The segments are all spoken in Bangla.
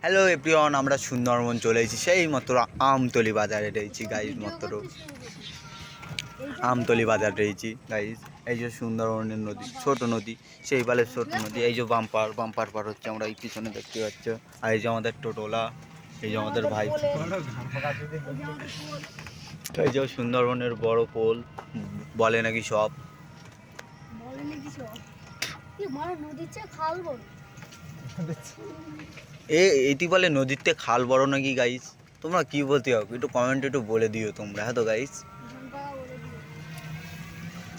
হ্যালো এভরিওয়ান, আমরা সুন্দরবন চলে এসেছি। সেই মাত্র আমতলি বাজারে রয়েছি গাইজ, মাত্র আমতলি বাজার রয়েছি গাইজ। এই যে সুন্দরবনের নদী, ছোট নদী, সেই বালের ছোট নদী। এই যে বাম্পার পার হচ্ছে, আমরা এই পিছনে দেখতে পাচ্ছ। আর এই যে আমাদের টোটোলা, এই যে আমাদের ভাই। এই যে সুন্দরবনের বড় পোল বলে নাকি সব, এটি বলে নদীতে খাল বড় নাকি গাইস। তোমরা কি বলতে হবে একটু কমেন্টে একটু বলে দিও তোমরা। হ্যাঁ তো গাইস,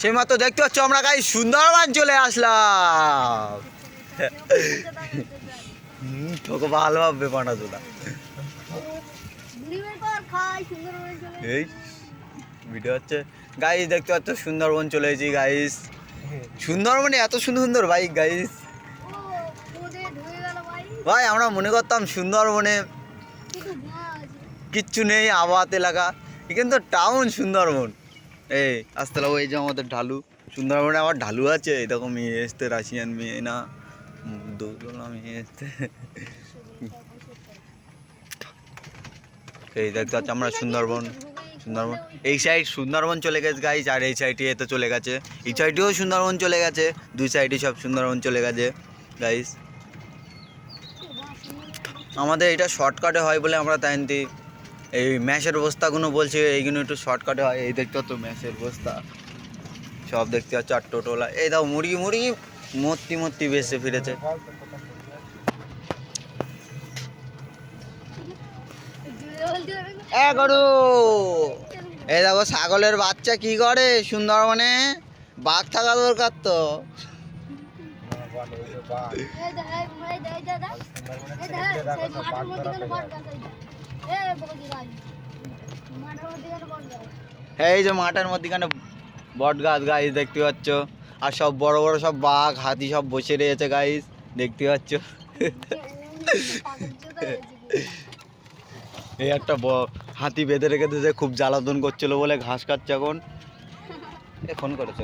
সেই মাত্র দেখতে পাচ্ছ আমরা গাইস সুন্দরবন চলে আসলাম। তোকে ভালো ভাববে পানা তোলা। এই ভিডিও হচ্ছে গাইস, দেখতে পাচ্ছ সুন্দরবন চলে এসেছি গাইস। সুন্দরবনে এত সুন্দর সুন্দর বাইক গাইস। ভাই আমরা মনে করতাম সুন্দরবনে কিচ্ছু নেই, আবাদ এলাকা, কিন্তু টাউন সুন্দরবন। এই আসতে লাগো, এই যে আমাদের ঢালু। সুন্দরবনে আবার ঢালু আছে, এরকম মেয়ে এসতে, রাশিয়ান মেয়ে না দৌড়লা মেয়ে এসতে। এই দেখতে পাচ্ছি আমরা সুন্দরবন। এই সাইড সুন্দরবন চলে গেছে গাইজ, আর এই সাইডে এতে চলে গেছে, এই সাইডেও সুন্দরবন চলে গেছে, দুই সাইডে সব সুন্দরবন চলে গেছে গাইজ। আমাদের এটা শর্টকাটে হয় বলে আমরা তাই এই ম্যাশের বস্তাগুলো বলছে এইগুলো একটু শর্টকাটে হয়। এই দেখতে তো ম্যাশের বস্তা সব দেখতে পাচ্ছ, আর টোটোলা। এই দাও মুরগি মূর্তি বেসে ফিরেছে। গরু, এই দেখো ছাগলের বাচ্চা কি করে সুন্দরবনে। বাঘ থাকা দরকার তো। এই যে মাঠের মধ্যখানে বট গাছ গাইস দেখতে পাচ্ছ, আর সব বড় বড় সব বাঘ হাতি সব বসে রয়েছে গাইস, দেখতে পাচ্ছ। এই একটা হাতি বেঁধে রেখে দিয়েছে, খুব জ্বালাতন করছিল বলে ঘাস খাচ্ছে এখন। ফোন করেছে।